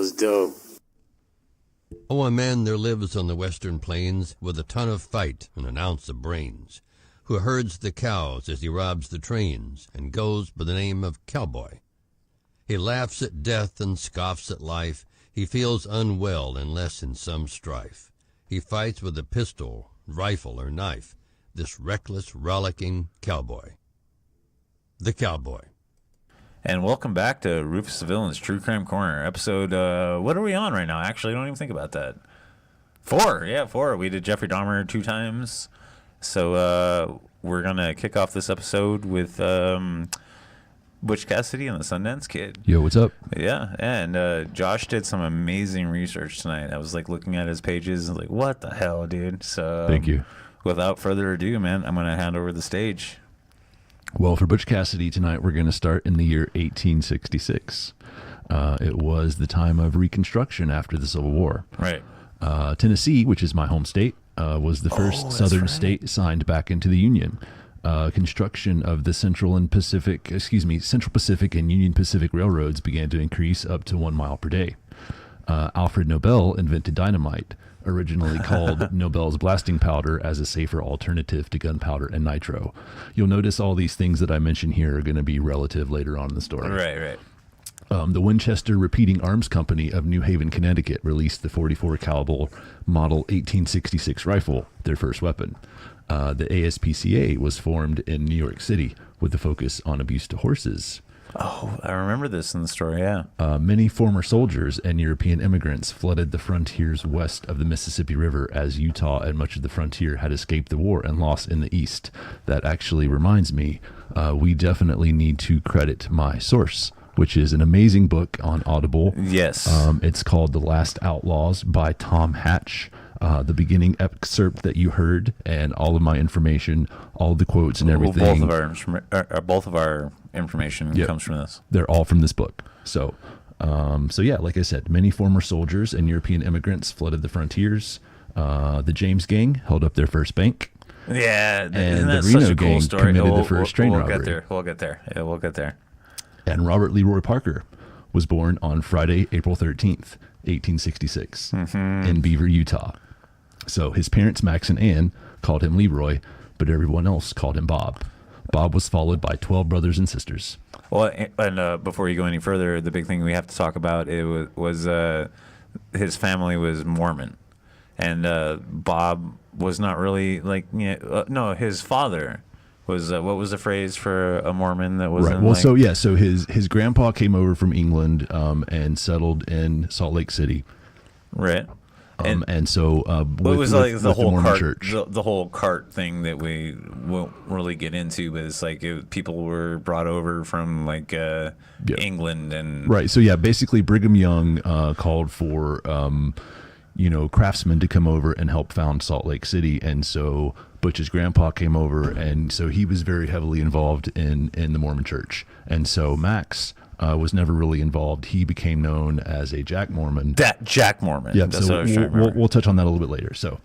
was dope. Oh, a man there lives on the western plains with a ton of fight and an ounce of brains, who herds the cows as he robs the trains and goes by the name of cowboy. He laughs at death and scoffs at life. He feels unwell unless in some strife. He fights with a pistol, rifle, or knife, this reckless, rollicking cowboy. The Cowboy. And welcome back to Rufus the Villain's True Crime Corner, episode, what are we on right now? Actually, I don't even think about that. 4, yeah, 4. We did Jeffrey Dahmer 2 times. So we're going to kick off this episode with Butch Cassidy and the Sundance Kid. Yo, what's up? Yeah, and Josh did some amazing research tonight. I was like looking at his pages and like, what the hell, dude? So thank you. Without further ado, man, I'm going to hand over the stage. Well, for Butch Cassidy tonight, we're going to start in the year 1866. It was the time of Reconstruction after the Civil War. Right. Tennessee, which is my home state, was the first southern state signed back into the Union. Construction of the Central Pacific and Union Pacific railroads began to increase up to 1 mile per day. Alfred Nobel invented dynamite, originally called Nobel's blasting powder, as a safer alternative to gunpowder and nitro. You'll notice all these things that I mention here are going to be relative later on in the story. Right. The Winchester Repeating Arms Company of New Haven, Connecticut, released the 44 caliber model 1866 rifle, their first weapon. The ASPCA was formed in New York City with a focus on abuse to horses. Oh, I remember this in the story, yeah. Many former soldiers and European immigrants flooded the frontiers west of the Mississippi River, as Utah and much of the frontier had escaped the war and lost in the east. That actually reminds me, we definitely need to credit my source, which is an amazing book on Audible. Yes. It's called The Last Outlaws by Tom Hatch. The beginning excerpt that you heard and all of my information, all the quotes and everything. Both of our information comes from this. They're all from this book. So yeah, like I said, many former soldiers and European immigrants flooded the frontiers. The James Gang held up their first bank. Yeah, and the Reno Gang committed the first train robbery. We'll get there. And Robert Leroy Parker was born on Friday, April 13th, 1866, in Beaver, Utah. So his parents, Max and Ann, called him Leroy, but everyone else called him Bob. Bob was followed by 12 brothers and sisters. Well, and before you go any further, the big thing we have to talk about was his family was Mormon, and Bob was not really no, his father was what was the phrase for a Mormon that was right. Well, so his grandpa came over from England and settled in Salt Lake City, right. And so it was like the whole Mormon cart, church. the whole cart thing that we won't really get into, but it's like people were brought over from England and right. So yeah, basically Brigham Young called for craftsmen to come over and help found Salt Lake City, and so Butch's grandpa came over, and so he was very heavily involved in the Mormon church, and so Max was never really involved. He became known as a Jack Mormon. Jack Mormon. Yeah, so we'll touch on that a little bit later. So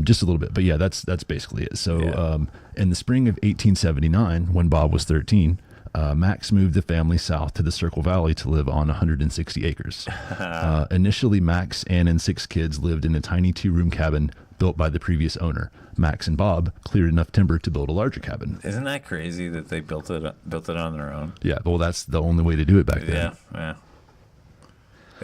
just a little bit, but yeah, that's basically it. So in the spring of 1879, when Bob was 13, Max moved the family south to the Circle Valley to live on 160 acres. Initially, Max, Ann, and 6 kids lived in a tiny 2-room cabin built by the previous owner. Max and Bob cleared enough timber to build a larger cabin. Isn't that crazy that they built it on their own? Yeah, well, that's the only way to do it back then. Yeah.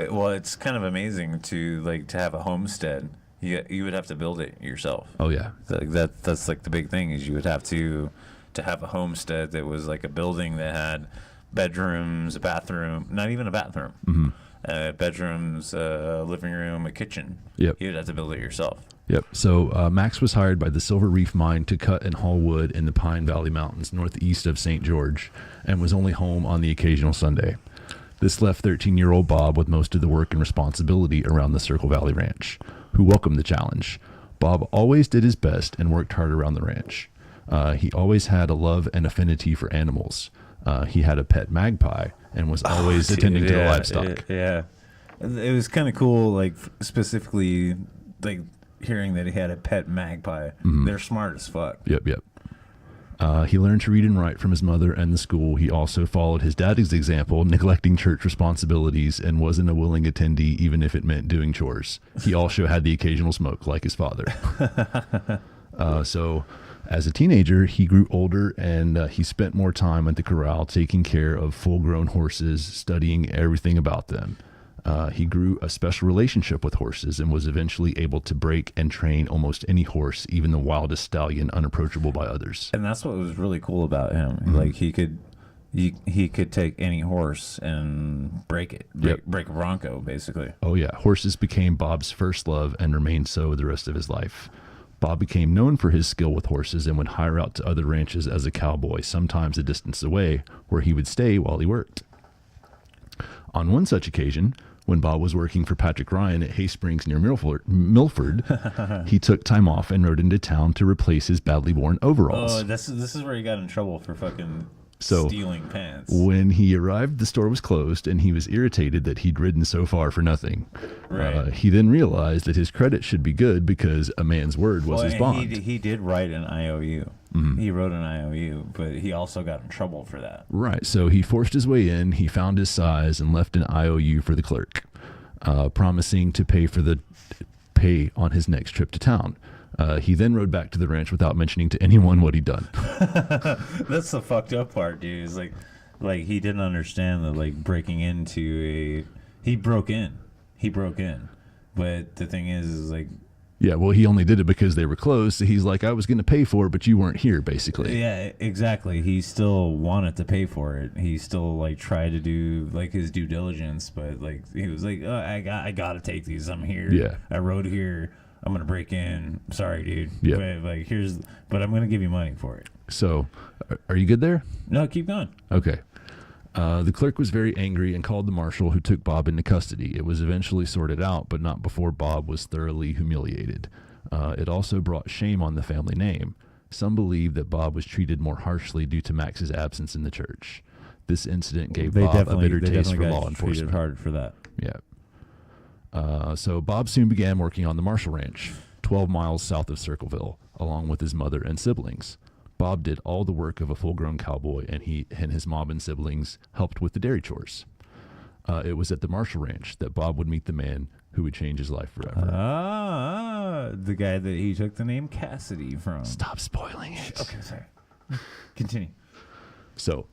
Well, it's kind of amazing to have a homestead. You would have to build it yourself. Oh yeah, that's like the big thing is you would have to have a homestead that was like a building that had bedrooms, a bathroom, not even a bathroom, bedrooms, a living room, a kitchen. Yep. You'd have to build it yourself. Yep. So Max was hired by the Silver Reef Mine to cut and haul wood in the Pine Valley Mountains northeast of St. George, and was only home on the occasional Sunday. This left 13-year-old Bob with most of the work and responsibility around the Circle Valley Ranch, who welcomed the challenge. Bob always did his best and worked hard around the ranch. He always had a love and affinity for animals. He had a pet magpie and was always attending to the livestock. It was kind of cool, specifically, hearing that he had a pet magpie. They're smart as fuck. Yep. He learned to read and write from his mother and the school. He also followed his dad's example, neglecting church responsibilities, and wasn't a willing attendee even if it meant doing chores. He also had the occasional smoke like his father. So as a teenager, he grew older and he spent more time at the corral taking care of full-grown horses, studying everything about them. He grew a special relationship with horses and was eventually able to break and train almost any horse, even the wildest stallion, unapproachable by others. And that's what was really cool about him. Like he could take any horse and break it, break a bronco, basically. Oh yeah, horses became Bob's first love and remained so the rest of his life. Bob became known for his skill with horses and would hire out to other ranches as a cowboy, sometimes a distance away, where he would stay while he worked. On one such occasion, when Bob was working for Patrick Ryan at Hay Springs near Milford, he took time off and rode into town to replace his badly worn overalls. Oh, this is where he got in trouble for fucking stealing pants. When he arrived, the store was closed, and he was irritated that he'd ridden so far for nothing. Right. He then realized that his credit should be good because a man's word was his bond. He did write an IOU. He wrote an IOU, but he also got in trouble for that. Right. So he forced his way in, he found his size, and left an IOU for the clerk, promising to pay on his next trip to town. He then rode back to the ranch without mentioning to anyone what he'd done. That's the fucked up part, dude. Is like he didn't understand that breaking into he broke in, but the thing is like. Yeah, well, he only did it because they were closed. So he's like, I was going to pay for it, but you weren't here, basically. Yeah, exactly. He still wanted to pay for it. He still tried to do his due diligence, but he was like, oh, I got to take these. I'm here. Yeah. I rode here. I'm gonna break in. Sorry, dude. Yeah. But I'm gonna give you money for it. So, are you good there? No, keep going. Okay. The clerk was very angry and called the marshal, who took Bob into custody. It was eventually sorted out, but not before Bob was thoroughly humiliated. It also brought shame on the family name. Some believe that Bob was treated more harshly due to Max's absence in the church. This incident gave Bob a bitter taste for law enforcement. Hard for that. Yeah. So Bob soon began working on the Marshall Ranch, 12 miles south of Circleville, along with his mother and siblings. Bob did all the work of a full-grown cowboy, and he and his mom and siblings helped with the dairy chores. It was at the Marshall Ranch that Bob would meet the man who would change his life forever. The guy that he took the name Cassidy from. Stop spoiling it. Okay, sorry. Continue. So,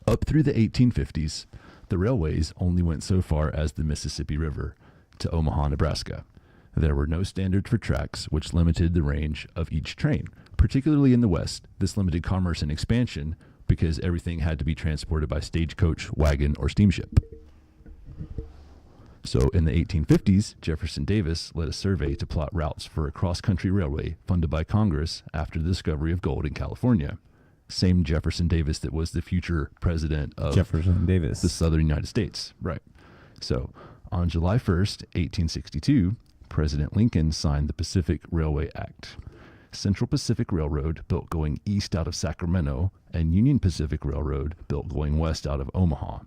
up through the 1850s, the railways only went so far as the Mississippi River to Omaha, Nebraska. There were no standards for tracks, which limited the range of each train. Particularly in the West, this limited commerce and expansion because everything had to be transported by stagecoach, wagon, or steamship. So in the 1850s, Jefferson Davis led a survey to plot routes for a cross-country railway funded by Congress after the discovery of gold in California. Same Jefferson Davis that was the future president of the southern United States. Right. So on July 1st, 1862, President Lincoln signed the Pacific Railway Act. Central Pacific Railroad, built going east out of Sacramento, and Union Pacific Railroad, built going west out of Omaha.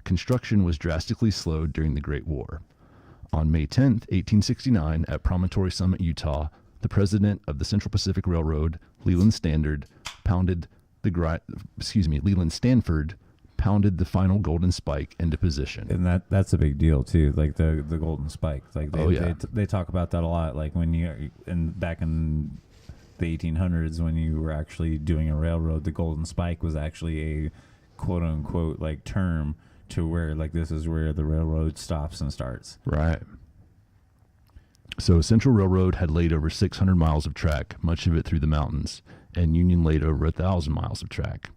Construction was drastically slowed during the Great War. On May 10, 1869, at Promontory Summit, Utah, the president of the Central Pacific Railroad, Leland Stanford, pounded the final golden spike into position. And that's a big deal too, the golden spike. They talk about that a lot. Back in the 1800s, when you were actually doing a railroad, the golden spike was actually a quote unquote term to where this is where the railroad stops and starts. Right. So Central Railroad had laid over 600 miles of track, much of it through the mountains, and Union laid over 1,000 miles of track.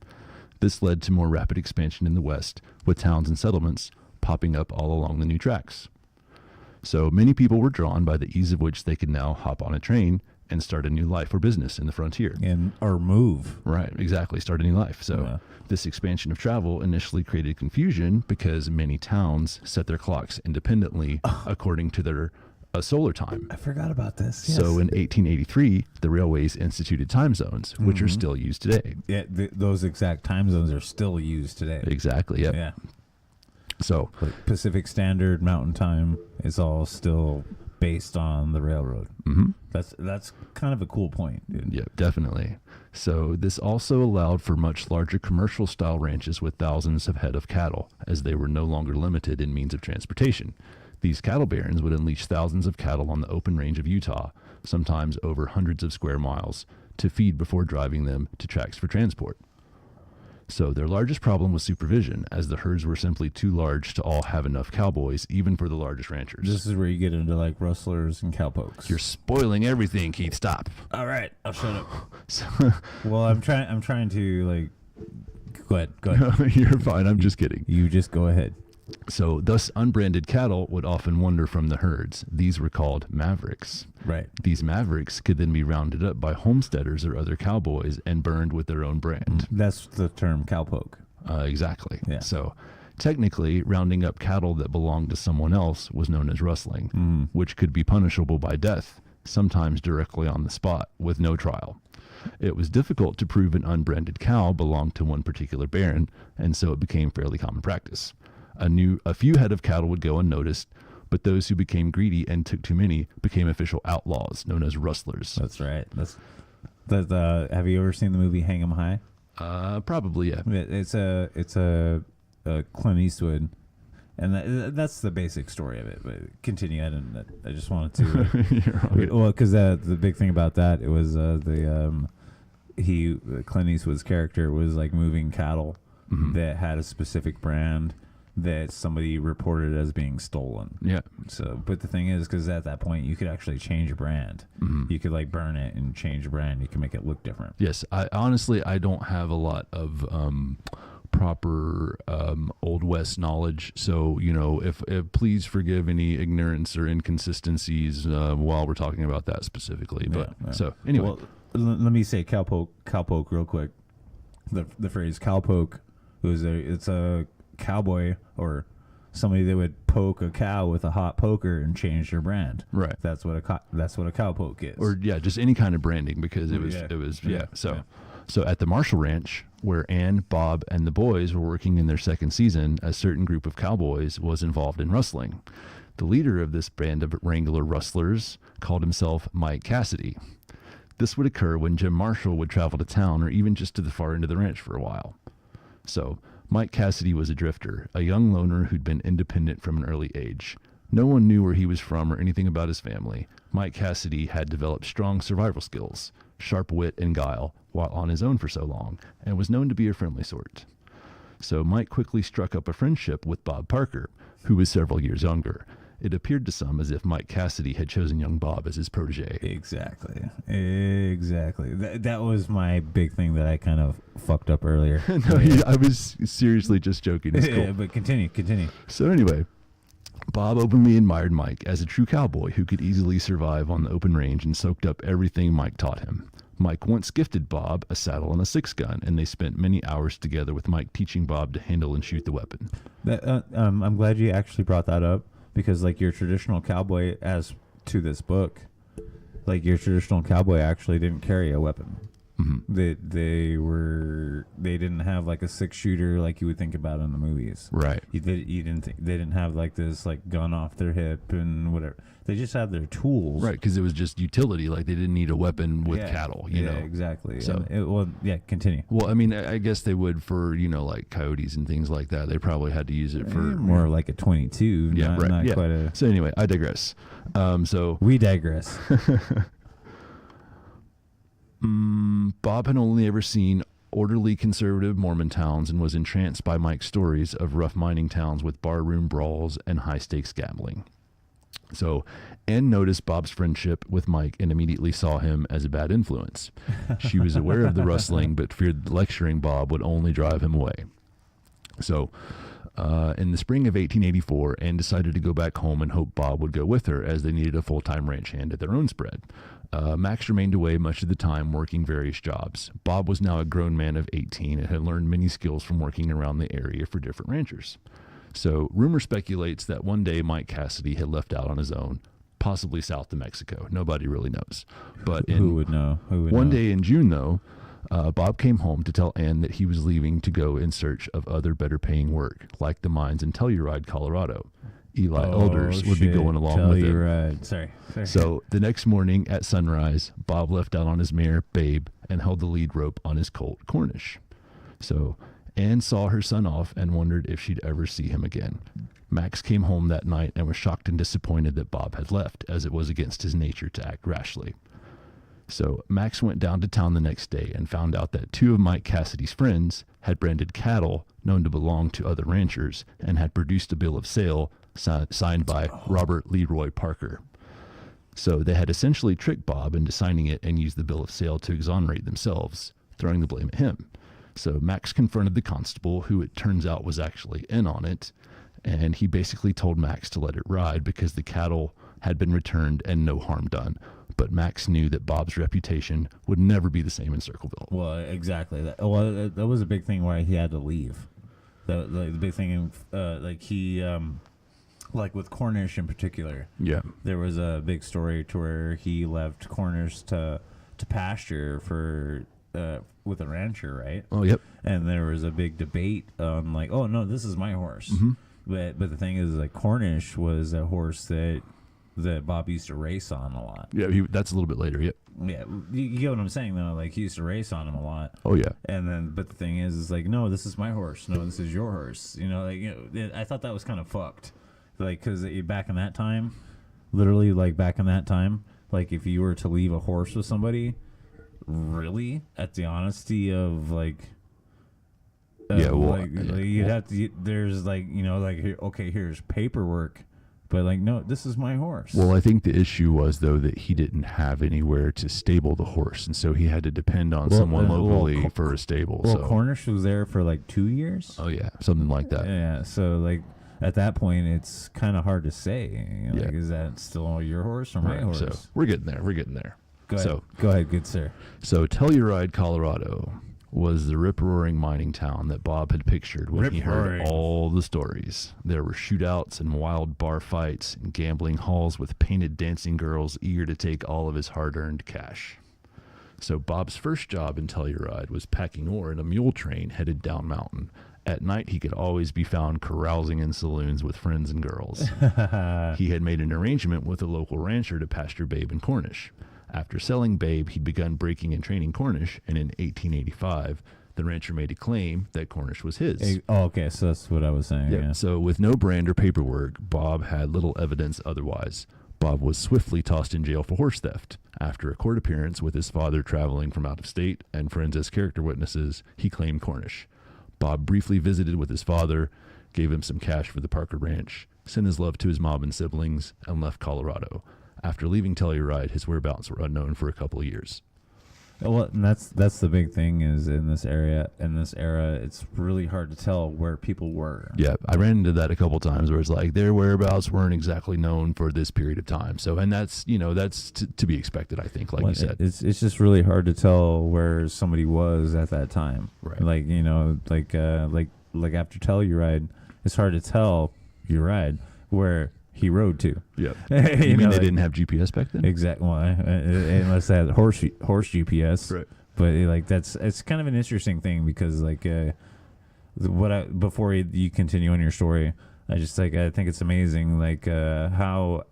This led to more rapid expansion in the West, with towns and settlements popping up all along the new tracks. So many people were drawn by the ease of which they could now hop on a train and start a new life or business in the frontier. Or move. Right, exactly, start a new life. So this expansion of travel initially created confusion because many towns set their clocks independently according to their solar time. I forgot about this. Yes. So in 1883, the railways instituted time zones, which are still used today. Yeah, those exact time zones are still used today. Exactly, yep. Yeah. So Pacific Standard, Mountain Time is all still based on the railroad. Mm-hmm. That's kind of a cool point, dude. Yeah, definitely. So this also allowed for much larger commercial style ranches with thousands of head of cattle, as they were no longer limited in means of transportation. These cattle barons would unleash thousands of cattle on the open range of Utah, sometimes over hundreds of square miles, to feed before driving them to tracks for transport. So their largest problem was supervision, as the herds were simply too large to all have enough cowboys, even for the largest ranchers. This is where you get into like rustlers and cowpokes. You're spoiling everything, Keith. Stop. All right, I'll shut up. So, Well, I'm trying to like. Go ahead. you're fine. I'm just kidding. You just go ahead. So thus unbranded cattle would often wander from the herds. These were called mavericks. Right. These mavericks could then be rounded up by homesteaders or other cowboys and burned with their own brand. That's the term cowpoke. Exactly. Yeah. So technically, rounding up cattle that belonged to someone else was known as rustling, which could be punishable by death, sometimes directly on the spot with no trial. It was difficult to prove an unbranded cow belonged to one particular baron, and so it became fairly common practice. A few head of cattle would go unnoticed, but those who became greedy and took too many became official outlaws, known as rustlers. That's right. Have you ever seen the movie Hang 'em High? Probably, yeah. It's a Clint Eastwood, and that's the basic story of it. But continue. I just wanted to. Well, because the big thing about that, it was Clint Eastwood's character was like moving cattle that had a specific brand that somebody reported as being stolen. Yeah. So, but the thing is, because at that point you could actually change your brand. You could like burn it and change your brand. You can make it look different. Yes. I honestly don't have a lot of proper Old West knowledge. So, if please forgive any ignorance or inconsistencies while we're talking about that specifically. But Yeah. so anyway, Well, let me say cowpoke real quick. The phrase cowpoke it's a cowboy or somebody that would poke a cow with a hot poker and change their brand. Right. That's what a cowpoke is. or just any kind of branding, because it was. So at the Marshall Ranch, where Ann, Bob, and the boys were working in their second season, a certain group of cowboys was involved in rustling. The leader of this band of Wrangler rustlers called himself Mike Cassidy. This would occur when Jim Marshall would travel to town or even just to the far end of the ranch for a while. So Mike Cassidy was a drifter, a young loner who'd been independent from an early age. No one knew where he was from or anything about his family. Mike Cassidy had developed strong survival skills, sharp wit, and guile while on his own for so long, and was known to be a friendly sort. So Mike quickly struck up a friendship with Bob Parker, who was several years younger. It appeared to some as if Mike Cassidy had chosen young Bob as his protege. Exactly. That was my big thing that I kind of fucked up earlier. I was seriously just joking. It's cool. Yeah, but continue. So anyway, Bob openly admired Mike as a true cowboy who could easily survive on the open range and soaked up everything Mike taught him. Mike once gifted Bob a saddle and a 6-gun, and they spent many hours together with Mike teaching Bob to handle and shoot the weapon. I'm glad you actually brought that up, because like your traditional cowboy, as to this book, like your traditional cowboy actually didn't carry a weapon. They didn't have like a 6-shooter like you would think about in the movies. Right. They didn't have like this like gun off their hip and whatever. They just had their tools. Right, because it was just utility. Like they didn't need a weapon with cattle. You know exactly. So continue. Well, I mean, I guess they would for like coyotes and things like that. They probably had to use it for more like a 22. Yeah, right. Not quite a. So anyway, I digress. So we digress. Bob had only ever seen orderly conservative Mormon towns and was entranced by Mike's stories of rough mining towns with barroom brawls and high-stakes gambling. So Ann noticed Bob's friendship with Mike and immediately saw him as a bad influence. She was aware of the rustling, but feared lecturing Bob would only drive him away. So in the spring of 1884, Ann decided to go back home and hoped Bob would go with her, as they needed a full-time ranch hand at their own spread. Max remained away much of the time, working various jobs. Bob was now a grown man of 18 and had learned many skills from working around the area for different ranchers. So rumor speculates that one day Mike Cassidy had left out on his own, possibly south of Mexico. Nobody really knows. But who would know? One day in June, though, Bob came home to tell Ann that he was leaving to go in search of other better paying work, like the mines in Telluride, Colorado. Eli Elders, would be going along with him. Right. Sorry. So the next morning at sunrise, Bob left out on his mare, Babe, and held the lead rope on his colt, Cornish. So Anne saw her son off and wondered if she'd ever see him again. Max came home that night and was shocked and disappointed that Bob had left, as it was against his nature to act rashly. So Max went down to town the next day and found out that 2 of Mike Cassidy's friends had branded cattle known to belong to other ranchers and had produced a bill of sale signed by Robert Leroy Parker. So they had essentially tricked Bob into signing it and used the bill of sale to exonerate themselves, throwing the blame at him. So Max confronted the constable, who it turns out was actually in on it, and he basically told Max to let it ride because the cattle had been returned and no harm done. But Max knew that Bob's reputation would never be the same in Circleville. Well, exactly. That was a big thing why he had to leave. The big thing, like with Cornish in particular. Yeah. There was a big story to where he left Cornish to pasture for with a rancher, right? Oh, yep. And there was a big debate on like, oh no, this is my horse. But the thing is, like, Cornish was a horse that Bob used to race on a lot. Yeah, that's a little bit later. Yep. Yeah, you get what I'm saying though. Like, he used to race on him a lot. Oh yeah. And then, but the thing is like, no, this is my horse. No, this is your horse. You know, like, I thought that was kind of fucked. Like, because back in that time, literally, like back in that time, like if you were to leave a horse with somebody, really, at the honesty of like. You'd have to. There's like, like, here's paperwork. But like, no, this is my horse. Well, I think the issue was, though, that he didn't have anywhere to stable the horse, and so he had to depend on someone locally for a stable. Well, so Cornish was there for like 2 years. Oh yeah, something like that. Yeah, so like at that point, it's kind of hard to say. Like, is that still your horse or my horse? So we're getting there. Go ahead, good sir. So Telluride, Colorado, was the rip-roaring mining town that Bob had pictured when he heard all the stories. There were shootouts and wild bar fights and gambling halls with painted dancing girls eager to take all of his hard-earned cash. So Bob's first job in Telluride was packing ore in a mule train headed down mountain. At night, he could always be found carousing in saloons with friends and girls. He had made an arrangement with a local rancher to pasture Babe and Cornish. After selling Babe, he'd begun breaking and training Cornish, and in 1885, the rancher made a claim that Cornish was his. Oh, okay, so that's what I was saying. Yep. Yeah. So with no brand or paperwork, Bob had little evidence otherwise. Bob was swiftly tossed in jail for horse theft. After a court appearance with his father traveling from out of state and friends as character witnesses, he claimed Cornish. Bob briefly visited with his father, gave him some cash for the Parker Ranch, sent his love to his mom and siblings, and left Colorado. After leaving Telluride, his whereabouts were unknown for a couple of years. Well, and that's the big thing is in this era, it's really hard to tell where people were. Yeah, I ran into that a couple of times where it's like their whereabouts weren't exactly known for this period of time. So, and that's to be expected, I think, like you said. It's just really hard to tell where somebody was at that time. Right. Like, like after Telluride, it's hard to tell where he rode to. Yeah. You mean they didn't have GPS back then? Exactly. Well, unless they had horse GPS. Right. But it's kind of an interesting thing because before you continue on your story, I think it's amazing how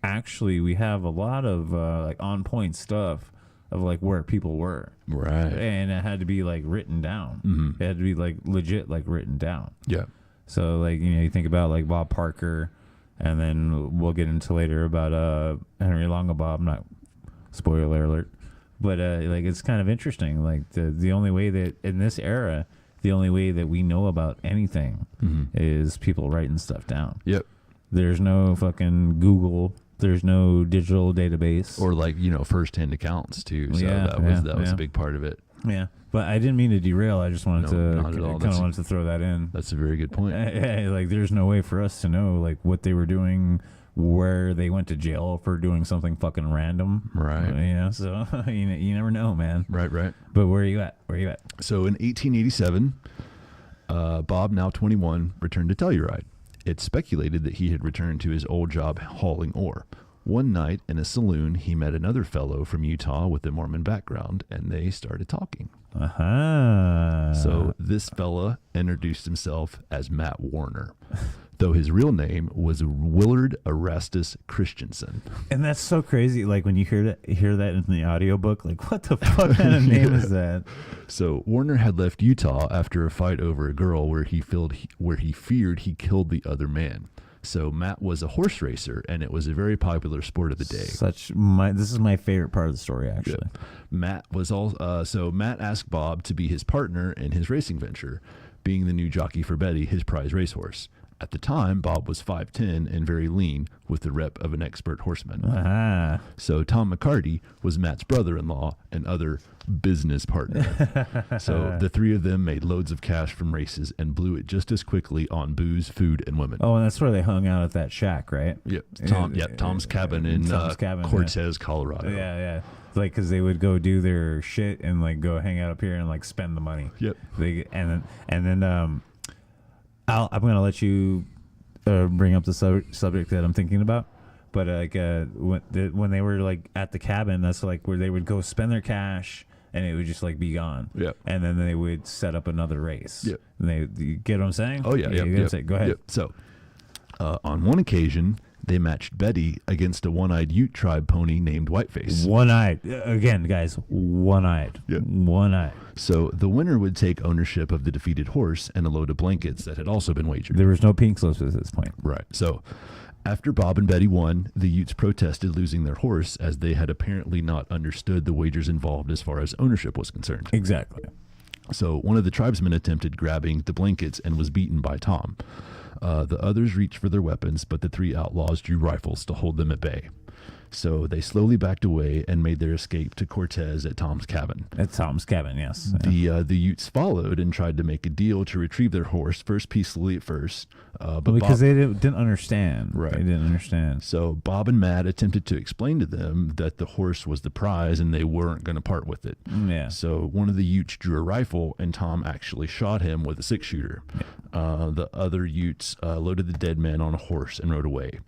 actually we have a lot of on point stuff of where people were. Right. And it had to be written down. Mm-hmm. It had to be legit written down. Yeah. So you think about Bob Parker. And then we'll get into later about Henry Longabaugh. I'm not, spoiler alert, but it's kind of interesting. The only way that in this era, the only way that we know about anything is people writing stuff down. Yep. There's no fucking Google. There's no digital database or first-hand accounts too. So that was a big part of it. Yeah. But I didn't mean to derail. I just wanted to throw that in. That's a very good point. There's no way for us to know what they were doing, where they went to jail for doing something fucking random. Right. So you never know, man. Right. But where are you at? So in 1887, Bob, now 21, returned to Telluride. It's speculated that he had returned to his old job hauling ore. One night in a saloon, he met another fellow from Utah with a Mormon background, and they started talking. So this fella introduced himself as Matt Warner. though his real name was Willard Erastus Christensen. And that's so crazy. Like when you hear that in the audiobook, like what the fuck kind of name is that? So Warner had left Utah after a fight over a girl where he feared he killed the other man. So Matt was a horse racer, and it was a very popular sport of the day. This is my favorite part of the story, actually. Yeah. Matt asked Bob to be his partner in his racing venture, being the new jockey for Betty, his prize racehorse. At the time, Bob was 5'10" and very lean, with the rep of an expert horseman. Uh-huh. So Tom McCarty was Matt's brother-in-law and other business partner. So the three of them made loads of cash from races and blew it just as quickly on booze, food, and women. Oh, and that's where they hung out at that shack, right? Yep. Tom's cabin in Cortez, Colorado. Yeah. Like, because they would go do their shit and like go hang out up here and like spend the money. Yep. And then I'm gonna let you bring up the subject that I'm thinking about. But when they were like at the cabin, that's like where they would go spend their cash, and it would just like be gone. Yep. And then they would set up another race. Yep. And you get what I'm saying? Oh yeah. Go ahead. Yep. So on one occasion, they matched Betty against a one-eyed Ute tribe pony named Whiteface. One-eyed. Again, guys, one-eyed. Yeah. One-eyed. So the winner would take ownership of the defeated horse and a load of blankets that had also been wagered. There was no pink slips at this point. Right. So after Bob and Betty won, the Utes protested losing their horse, as they had apparently not understood the wagers involved as far as ownership was concerned. Exactly. So one of the tribesmen attempted grabbing the blankets and was beaten by Tom. The others reached for their weapons, but the three outlaws drew rifles to hold them at bay. So they slowly backed away and made their escape to Cortez at Tom's cabin. At Tom's cabin, yes. The Utes followed and tried to make a deal to retrieve their horse, first peacefully at first. But because they didn't understand. Right. They didn't understand. So Bob and Matt attempted to explain to them that the horse was the prize and they weren't going to part with it. Yeah. So one of the Utes drew a rifle, and Tom actually shot him with a 6-shooter. Yeah. The other Utes loaded the dead man on a horse and rode away.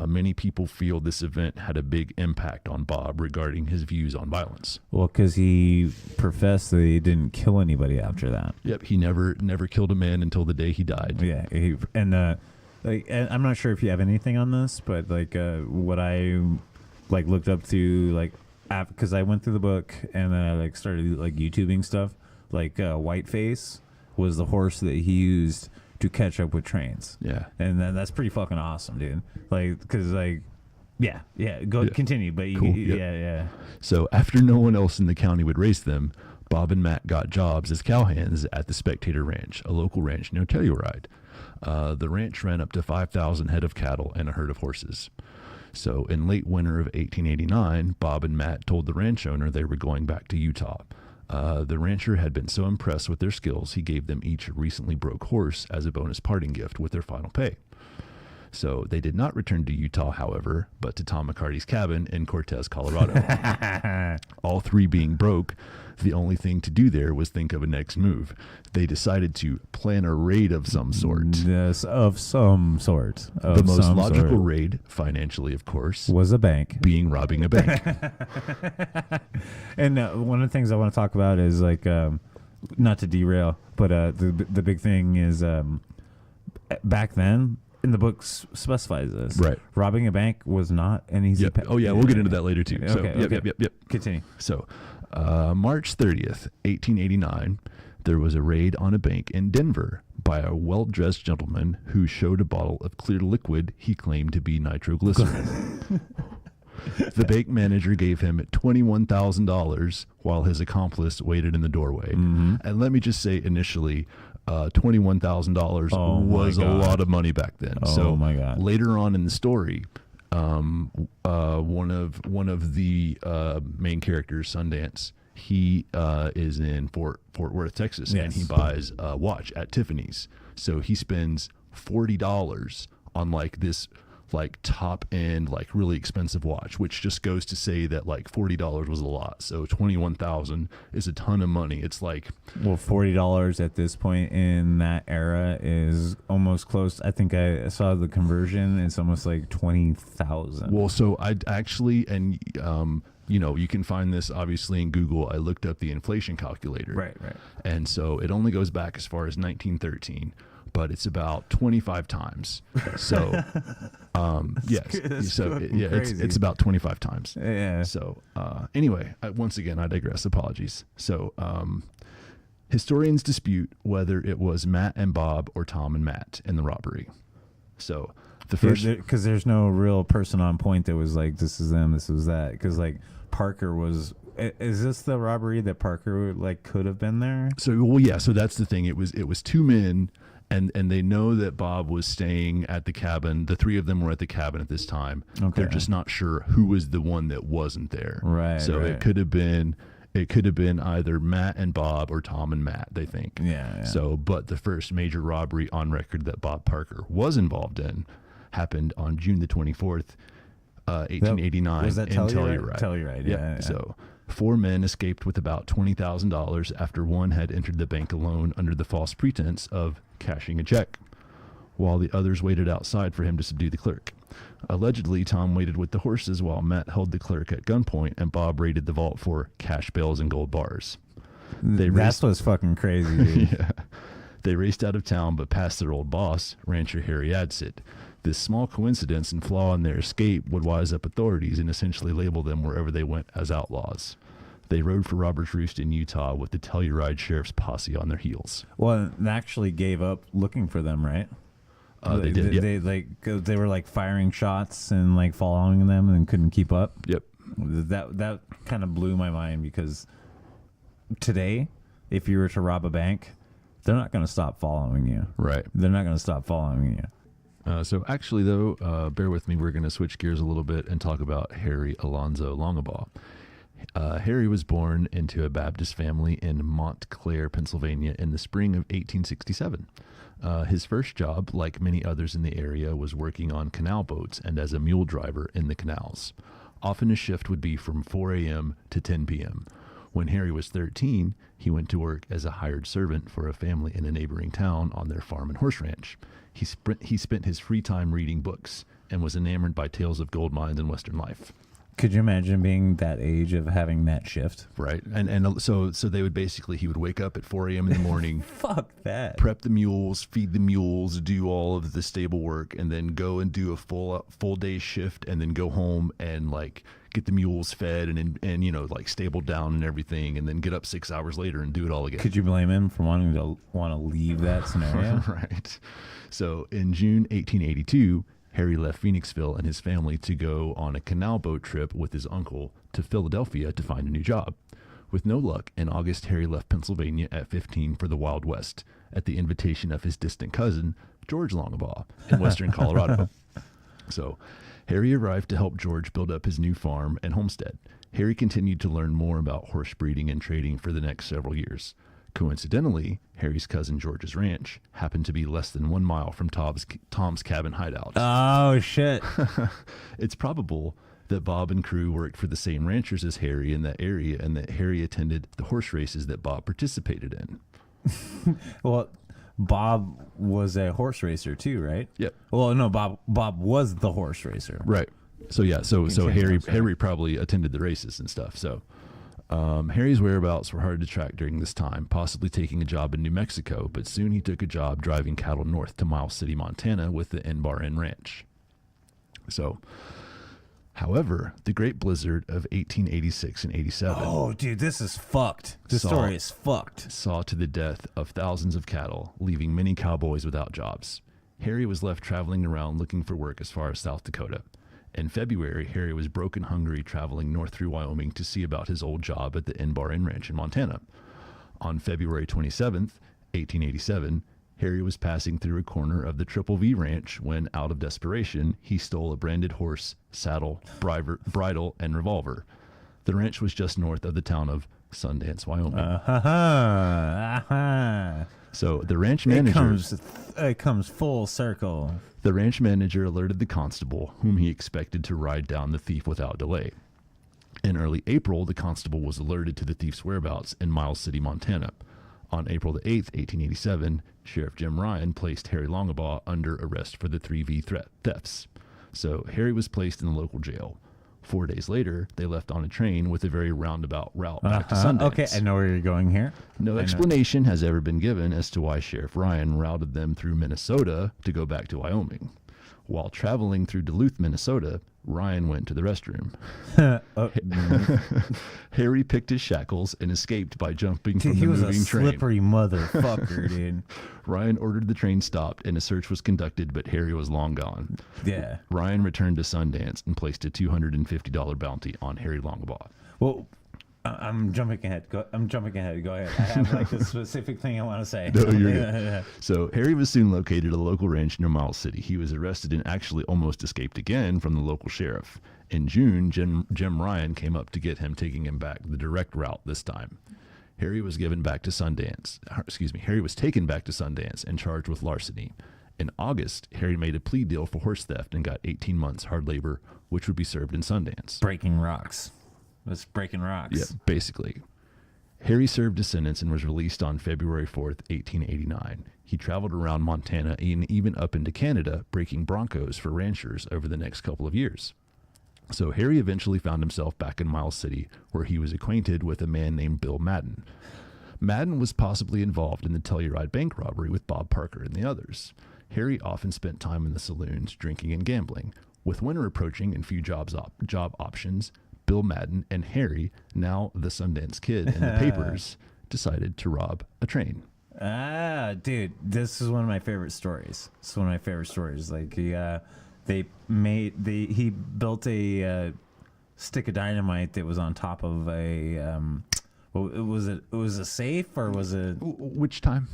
Many people feel this event had a big impact on Bob regarding his views on violence. Well, because he professed that he didn't kill anybody after that. Yep, he never killed a man until the day he died. Yeah, and I'm not sure if you have anything on this, but like what I like looked up to, like, because I went through the book and then I like started like YouTubing stuff. Like Whiteface was the horse that he used to catch up with trains. Yeah. And then that's pretty fucking awesome, dude. Like, because like, continue. But Cool. Yeah. So after no one else in the county would race them, Bob and Matt got jobs as cowhands at the Spectator Ranch, a local ranch near Telluride. The ranch ran up to 5,000 head of cattle and a herd of horses. So in late winter of 1889, Bob and Matt told the ranch owner they were going back to Utah. The rancher had been so impressed with their skills, he gave them each a recently broke horse as a bonus parting gift with their final pay. So they did not return to Utah, however, but to Tom McCarty's cabin in Cortez, Colorado. All three being broke, the only thing to do there was think of a next move. They decided to plan a raid of some sort. Yes, of some sort. The most logical raid, financially of course, was a bank. Being robbing a bank. And one of the things I want to talk about is like, not to derail, but the big thing is back then, and the book specifies this. Right. Robbing a bank was not an easy. Yep. Oh yeah, we'll get into that later too. So, Okay. Yep. Continue. So, March 30th, 1889, there was a raid on a bank in Denver by a well-dressed gentleman who showed a bottle of clear liquid he claimed to be nitroglycerin. The bank manager gave him $21,000 while his accomplice waited in the doorway. Mm-hmm. And let me just say initially, $21,000 was a lot of money back then. My God. Later on in the story, one of the main characters, Sundance, he is in Fort Worth, Texas, yes. and he buys a watch at Tiffany's. So he spends $40 on like this like top end, like really expensive watch, which just goes to say that like $40 was a lot. So $21,000 is a ton of money. It's like, well, $40 at this point in that era is almost close. I think I saw the conversion. It's almost like 20,000. Well, so I actually, and you know, you can find this obviously in Google. I looked up the inflation calculator. Right. And so it only goes back as far as 1913. but it's about 25 times. So, it's about 25 times. Yeah. So, anyway, once again, I digress. Apologies. So, historians dispute whether it was Matt and Bob or Tom and Matt in the robbery. So, the first, because there's no real person on point that was like, this is them, this was that. Because like Parker was. Is this the robbery that Parker like could have been there? So well, yeah. So that's the thing. It was two men, and they know that Bob was staying at the cabin. The three of them were at the cabin at this time. Okay. They're just not sure who was the one that wasn't there. Right. So right. it could have been either Matt and Bob or Tom and Matt. They think. Yeah. So, but the first major robbery on record that Bob Parker was involved in happened on June the 24th, 1889. Was that in Telluride? Telluride. Yeah. So. 4 men escaped with about $20,000 after one had entered the bank alone under the false pretense of cashing a check, while the others waited outside for him to subdue the clerk. Allegedly, Tom waited with the horses while Matt held the clerk at gunpoint and Bob raided the vault for cash bills and gold bars. That's what's fucking crazy, dude. Yeah. They raced out of town but passed their old boss, rancher Harry Adsit. This small coincidence and flaw in their escape would wise up authorities and essentially label them wherever they went as outlaws. They rode for Robert's Roost in Utah with the Telluride Sheriff's posse on their heels. Well, they actually gave up looking for them, right? They did. Yep. They were like firing shots and like following them and couldn't keep up. Yep. That kind of blew my mind because today, if you were to rob a bank, they're not going to stop following you. Right. They're not going to stop following you. So actually, though, bear with me. We're going to switch gears a little bit and talk about Harry Alonzo Longabaugh. Harry was born into a Baptist family in Montclair, Pennsylvania in the spring of 1867. His first job, like many others in the area, was working on canal boats and as a mule driver in the canals. Often his shift would be from 4 a.m. to 10 p.m. When Harry was 13, he went to work as a hired servant for a family in a neighboring town on their farm and horse ranch. He spent his free time reading books and was enamored by tales of gold mines and Western life. Could you imagine being that age of having that shift? Right. And so they would basically, he would wake up at 4 a.m. in the morning. Fuck that. Prep the mules, feed the mules, do all of the stable work, and then go and do a full day shift and then go home and like get the mules fed and you know, like stabled down and everything, and then get up 6 hours later and do it all again. Could you blame him for wanting to leave that scenario? Right. So in June 1882, Harry left Phoenixville and his family to go on a canal boat trip with his uncle to Philadelphia to find a new job. With no luck, in August, Harry left Pennsylvania at 15 for the Wild West at the invitation of his distant cousin, George Longabaugh, in western Colorado. So Harry arrived to help George build up his new farm and homestead. Harry continued to learn more about horse breeding and trading for the next several years. Coincidentally, Harry's cousin George's ranch happened to be less than 1 mile from Tom's cabin hideout. Oh, shit. It's probable that Bob and crew worked for the same ranchers as Harry in that area and that Harry attended the horse races that Bob participated in. Well, Bob was a horse racer too, right? Yep. Well, no, Bob was the horse racer. Right. So yeah, so Harry probably attended the races and stuff. So Harry's whereabouts were hard to track during this time, possibly taking a job in New Mexico, but soon he took a job driving cattle north to Miles City, Montana with the N-Bar Inn Ranch. So, however, the Great Blizzard of 1886 and 87 Oh, dude, this is fucked. This story is fucked. Saw to the death of thousands of cattle, leaving many cowboys without jobs. Harry was left traveling around looking for work as far as South Dakota. In February, Harry was broke and hungry, traveling north through Wyoming to see about his old job at the N-Bar Inn Ranch in Montana. On February 27th, 1887, Harry was passing through a corner of the Triple V Ranch when, out of desperation, he stole a branded horse, saddle, bridle, and revolver. The ranch was just north of the town of Sundance, Wyoming. So the ranch manager... It comes full circle. The ranch manager alerted the constable, whom he expected to ride down the thief without delay. In early April, the constable was alerted to the thief's whereabouts in Miles City, Montana. On April the 8th, 1887, Sheriff Jim Ryan placed Harry Longabaugh under arrest for the 3V thefts. So Harry was placed in the local jail. 4 days later, they left on a train with a very roundabout route back to Sundance. Okay, I know where you're going here. No explanation has ever been given as to why Sheriff Ryan routed them through Minnesota to go back to Wyoming. While traveling through Duluth, Minnesota, Ryan went to the restroom. Harry picked his shackles and escaped by jumping from the moving train. He was a slippery motherfucker, dude. Ryan ordered the train stopped and a search was conducted, but Harry was long gone. Yeah. Ryan returned to Sundance and placed a $250 bounty on Harry Longabaugh. Well, I'm jumping ahead. I'm jumping ahead. Go ahead. I have like a specific thing I want to say. No, you're good. So Harry was soon located at a local ranch near Miles City. He was arrested and actually almost escaped again from the local sheriff. In June, Jim Ryan came up to get him, taking him back the direct route this time. Harry was taken back to Sundance and charged with larceny. In August, Harry made a plea deal for horse theft and got 18 months hard labor, which would be served in Sundance. Breaking rocks. That's breaking rocks. Yeah, basically. Harry served his sentence and was released on February 4th, 1889. He traveled around Montana and even up into Canada, breaking broncos for ranchers over the next couple of years. So Harry eventually found himself back in Miles City, where he was acquainted with a man named Bill Madden. Madden was possibly involved in the Telluride bank robbery with Bob Parker and the others. Harry often spent time in the saloons, drinking and gambling. With winter approaching and few job options, Bill Madden and Harry, now the Sundance Kid in the papers, decided to rob a train. Ah, dude, this is one of my favorite stories. It's one of my favorite stories. Like he built a stick of dynamite that was on top of a it was a safe, or was it which time?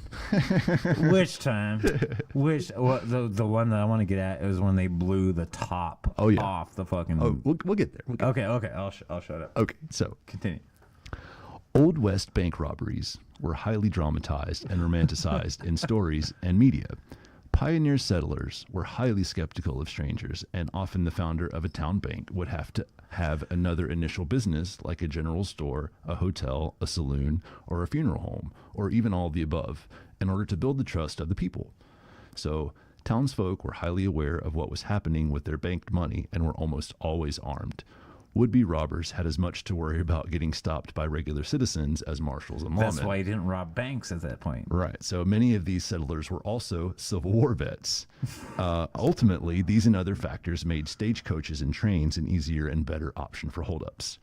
Which time? The one that I want to get at is when they blew the top off the fucking. Oh, we'll get there. Okay. I'll shut up. Okay, so continue. Old West bank robberies were highly dramatized and romanticized in stories and media. Pioneer settlers were highly skeptical of strangers, and often the founder of a town bank would have to have another initial business like a general store, a hotel, a saloon, or a funeral home, or even all of the above, in order to build the trust of the people. So townsfolk were highly aware of what was happening with their banked money and were almost always armed. Would-be robbers had as much to worry about getting stopped by regular citizens as marshals and lawmen. That's why he didn't rob banks at that point. Right. So many of these settlers were also Civil War vets. Ultimately, these and other factors made stagecoaches and trains an easier and better option for holdups.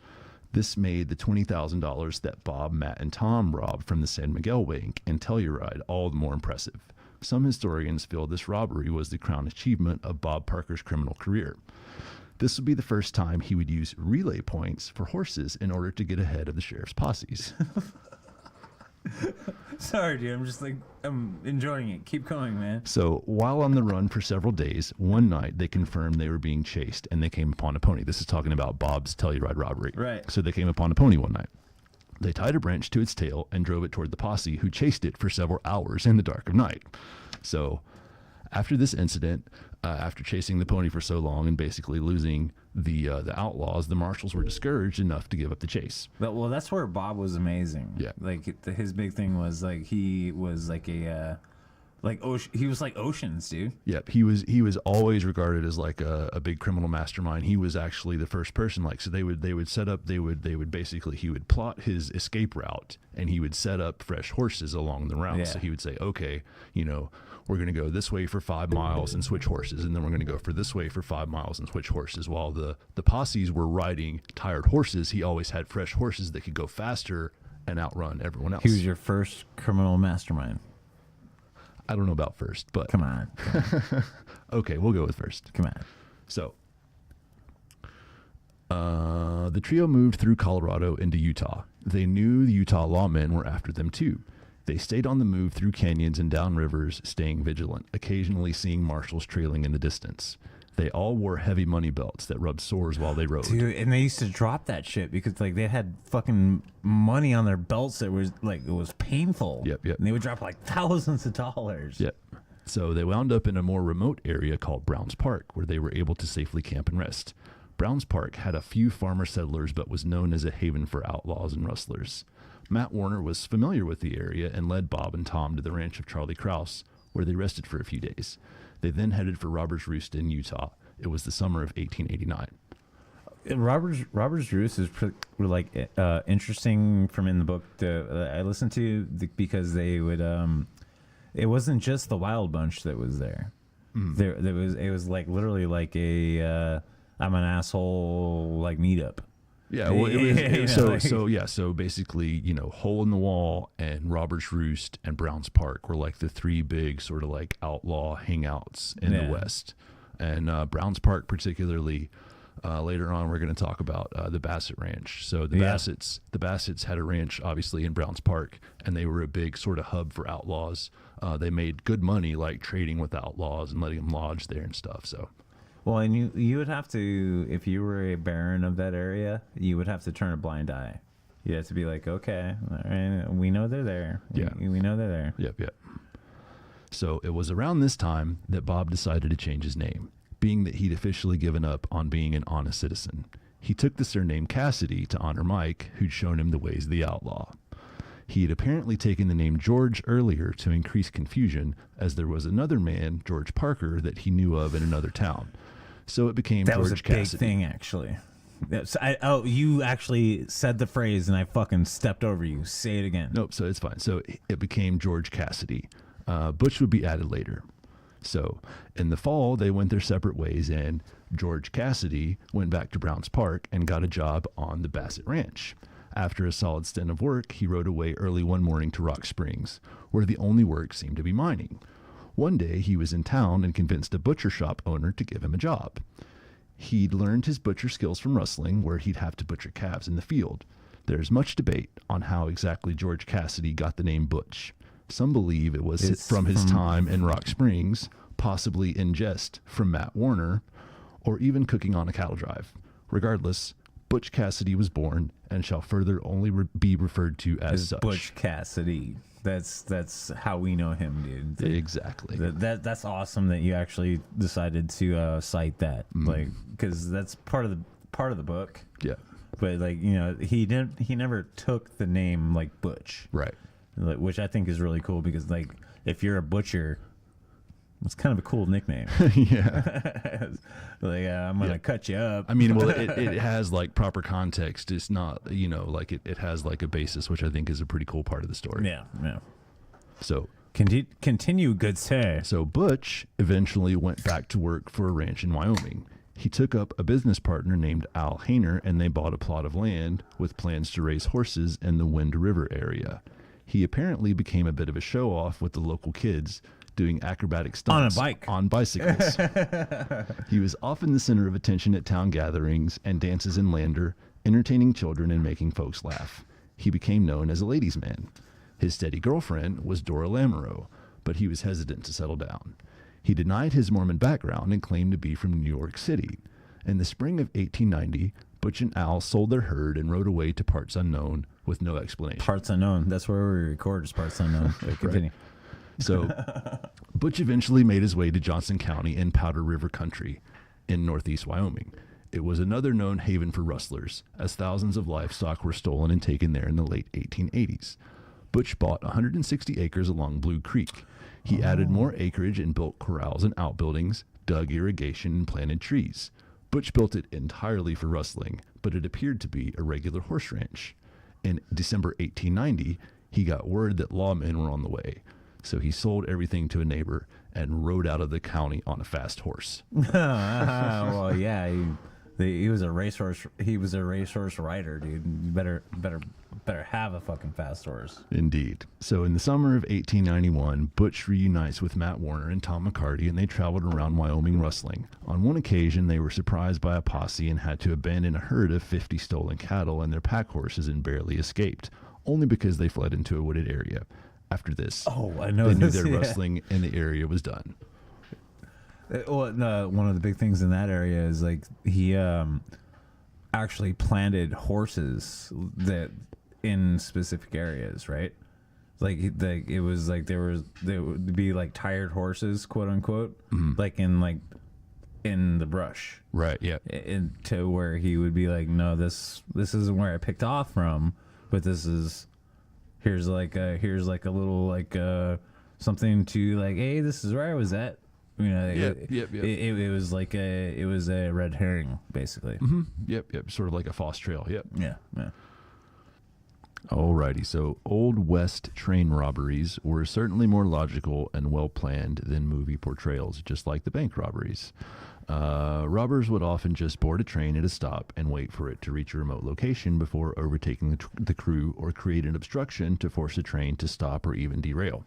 This made the $20,000 that Bob, Matt, and Tom robbed from the San Miguel Bank and Telluride all the more impressive. Some historians feel this robbery was the crown achievement of Bob Parker's criminal career. This would be the first time he would use relay points for horses in order to get ahead of the sheriff's posses. Sorry, dude. I'm enjoying it. Keep going, man. So while on the run for several days, one night they confirmed they were being chased and they came upon a pony. This is talking about Bob's Telluride robbery. Right. So they came upon a pony one night. They tied a branch to its tail and drove it toward the posse, who chased it for several hours in the dark of night. So after this incident, after chasing the pony for so long and basically losing the outlaws, the marshals were discouraged enough to give up the chase. But that's where Bob was amazing. Yeah, like his big thing was like he was like a he was like Oceans, dude. Yep, he was always regarded as like a big criminal mastermind. He was actually the first person. Like, so they would set up, he would plot his escape route, and he would set up fresh horses along the route. Yeah. So he would say, okay, we're going to go this way for 5 miles and switch horses, and then we're going to go for this way for 5 miles and switch horses. While the posses were riding tired horses, he always had fresh horses that could go faster and outrun everyone else. He was your first criminal mastermind. I don't know about first, but come on. Okay, we'll go with first. Come on. So the trio moved through Colorado into Utah. They knew the Utah lawmen were after them too. They stayed on the move through canyons and down rivers, staying vigilant, occasionally seeing marshals trailing in the distance. They all wore heavy money belts that rubbed sores while they rode. Dude, and they used to drop that shit because like they had fucking money on their belts that was like, it was painful. Yep. And they would drop like thousands of dollars. Yep. So they wound up in a more remote area called Browns Park, where they were able to safely camp and rest. Browns Park had a few farmer settlers, but was known as a haven for outlaws and rustlers. Matt Warner was familiar with the area and led Bob and Tom to the ranch of Charlie Krause, where they rested for a few days. They then headed for Robert's Roost in Utah. It was the summer of 1889. Robert's Roost is like interesting from in the book. I listened to because they would. It wasn't just the Wild Bunch that was there. It was like literally like a I'm an asshole like meetup. Yeah, well, so basically, Hole in the Wall and Robert's Roost and Brown's Park were like the three big sort of like outlaw hangouts in the West. And Brown's Park particularly, later on we're going to talk about the Bassett Ranch. So the Bassets had a ranch obviously in Brown's Park, and they were a big sort of hub for outlaws. They made good money like trading with outlaws and letting them lodge there and stuff. So. Well, and you would have to, if you were a baron of that area, you would have to turn a blind eye. You have to be like, okay, all right, we know they're there. Yeah. We know they're there. Yep. So it was around this time that Bob decided to change his name, being that he'd officially given up on being an honest citizen. He took the surname Cassidy to honor Mike, who'd shown him the ways of the outlaw. He had apparently taken the name George earlier to increase confusion, as there was another man, George Parker, that he knew of in another town. So it became That George was a Cassidy. big thing, actually. You actually said the phrase, and I fucking stepped over you. Say it again. Nope, so it's fine. So it became George Cassidy. Butch would be added later. So in the fall, they went their separate ways, and George Cassidy went back to Brown's Park and got a job on the Bassett Ranch. After a solid stint of work, he rode away early one morning to Rock Springs, where the only work seemed to be mining. One day, he was in town and convinced a butcher shop owner to give him a job. He'd learned his butcher skills from rustling, where he'd have to butcher calves in the field. There's much debate on how exactly George Cassidy got the name Butch. Some believe it was from his time in Rock Springs, possibly in jest from Matt Warner, or even cooking on a cattle drive. Regardless, Butch Cassidy was born and shall further only be referred to as such. Butch Cassidy. That's how we know him, dude. Exactly. That's awesome that you actually decided to cite that, like, because that's part of the book. Yeah. But like, he never took the name like Butch, Right. like, which I think is really cool because like if you're a butcher, it's kind of a cool nickname. Yeah. Like I'm gonna cut you up. I mean, well, it has like proper context. It's not, like it has like a basis, which I think is a pretty cool part of the story. Yeah. So continue, good sir. So Butch eventually went back to work for a ranch in Wyoming. He took up a business partner named Al Hayner, and they bought a plot of land with plans to raise horses in the Wind River area. He apparently became a bit of a show-off with the local kids, doing acrobatic stunts on bicycles. He was often the center of attention at town gatherings and dances in Lander, entertaining children and making folks laugh. He became known as a ladies' man. His steady girlfriend was Dora Lamoureux, but he was hesitant to settle down. He denied his Mormon background and claimed to be from New York City. In the spring of 1890, Butch and Al sold their herd and rode away to parts unknown with no explanation. Parts unknown. That's where we record, is parts unknown. Continue. So Butch eventually made his way to Johnson County in Powder River Country in northeast Wyoming. It was another known haven for rustlers, as thousands of livestock were stolen and taken there in the late 1880s. Butch bought 160 acres along Blue Creek. He added more acreage and built corrals and outbuildings, dug irrigation, and planted trees. Butch built it entirely for rustling, but it appeared to be a regular horse ranch. In December 1890, he got word that lawmen were on the way, so he sold everything to a neighbor and rode out of the county on a fast horse. Well, yeah, he was a racehorse. He was a racehorse rider, dude. You better have a fucking fast horse. Indeed. So in the summer of 1891, Butch reunites with Matt Warner and Tom McCarty, and they traveled around Wyoming rustling. On one occasion, they were surprised by a posse and had to abandon a herd of 50 stolen cattle and their pack horses and barely escaped, only because they fled into a wooded area. After this, I know they knew their rustling in the area was done. Well, one of the big things in that area is like he actually planted horses that in specific areas, right? Like it was like there would be like tired horses, quote unquote, like in the brush, Right. Yeah. to where he would be like, no, this isn't where I picked off from, but here's like a little like something to like, hey, this is where I was at. You know, Yep. it was like it was a red herring, basically. Mm-hmm. Yep. Sort of like a false trail. Yep. Yeah. Alrighty, so Old West train robberies were certainly more logical and well planned than movie portrayals, just like the bank robberies. Robbers would often just board a train at a stop and wait for it to reach a remote location before overtaking the crew or create an obstruction to force a train to stop or even derail.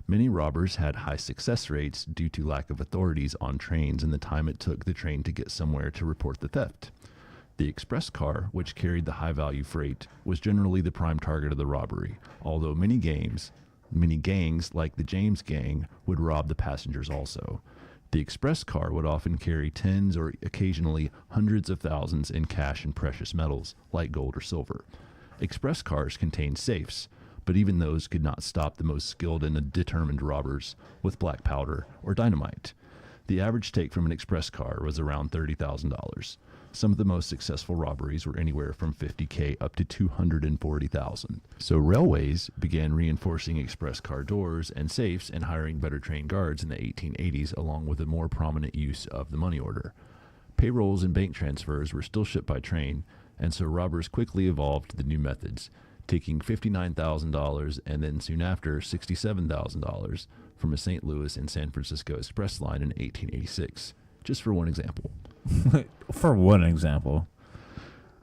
Many robbers had high success rates due to lack of authorities on trains and the time it took the train to get somewhere to report the theft. The express car, which carried the high-value freight, was generally the prime target of the robbery, although many gangs, like the James Gang, would rob the passengers also. The express car would often carry tens or occasionally hundreds of thousands in cash and precious metals, like gold or silver. Express cars contained safes, but even those could not stop the most skilled and determined robbers with black powder or dynamite. The average take from an express car was around $30,000. Some of the most successful robberies were anywhere from $50,000 up to $240,000. So railways began reinforcing express car doors and safes and hiring better trained guards in the 1880s, along with a more prominent use of the money order. Payrolls and bank transfers were still shipped by train, and so robbers quickly evolved to the new methods, taking $59,000 and then soon after $67,000 from a St. Louis and San Francisco express line in 1886, just for one example. For one example.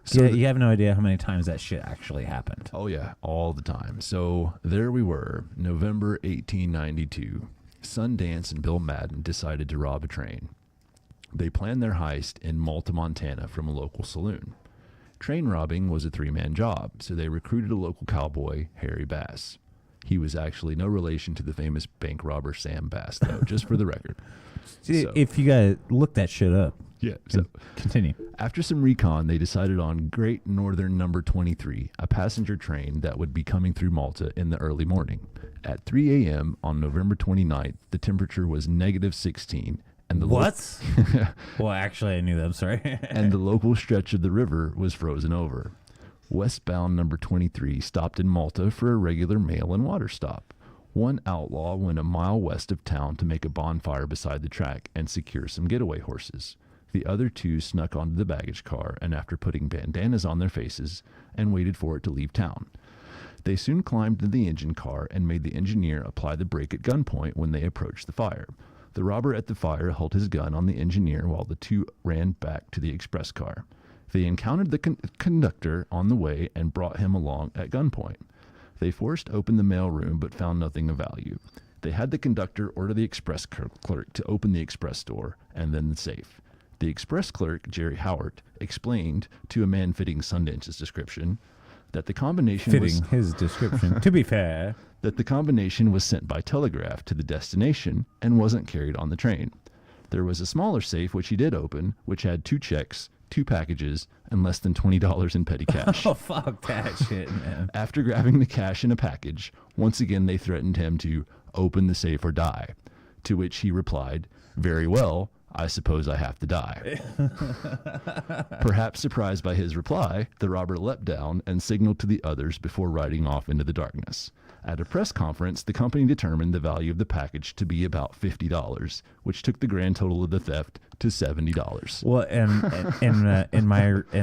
So Yeah, you have no idea how many times that shit actually happened. Oh, yeah, all the time. So there we were, November 1892. Sundance and Bill Madden decided to rob a train. They planned their heist in Malta, Montana from a local saloon. Train robbing was a three-man job, so they recruited a local cowboy, Harry Bass. He was actually no relation to the famous bank robber Sam Bass, though, just for the record. So- If you guys look that shit up. Yeah, so Continue. after some recon, they decided on Great Northern Number 23, a passenger train that would be coming through Malta in the early morning. At 3 a.m. on November 29th, the temperature was negative 16. And the What? Well, actually, I knew that. I'm sorry. and the local stretch of the river was frozen over. Westbound number 23 stopped in Malta for a regular mail and water stop. One outlaw went a mile west of town to make a bonfire beside the track and secure some getaway horses. The other two snuck onto the baggage car and after putting bandanas on their faces and waited for it to leave town. They soon climbed into the engine car and made the engineer apply the brake at gunpoint when they approached the fire. The robber at the fire held his gun on the engineer while the two ran back to the express car. They encountered the conductor on the way and brought him along at gunpoint. They forced open the mailroom but found nothing of value. They had the conductor order the express clerk to open the express door and then the safe. The express clerk, Jerry Howard, explained to a man fitting Sundance's description that the combination his description. To be fair. that the combination was sent by telegraph to the destination and wasn't carried on the train. There was a smaller safe which he did open, which had 2 checks, 2 packages, and less than $20 in petty cash. Oh, fuck that shit, man. After grabbing the cash in a package, once again they threatened him to open the safe or die, to which he replied, "Very well, I suppose I have to die." Perhaps surprised by his reply, the robber leapt down and signaled to the others before riding off into the darkness. At a press conference, the company determined the value of the package to be about $50, which took the grand total of the theft to $70. Well, and in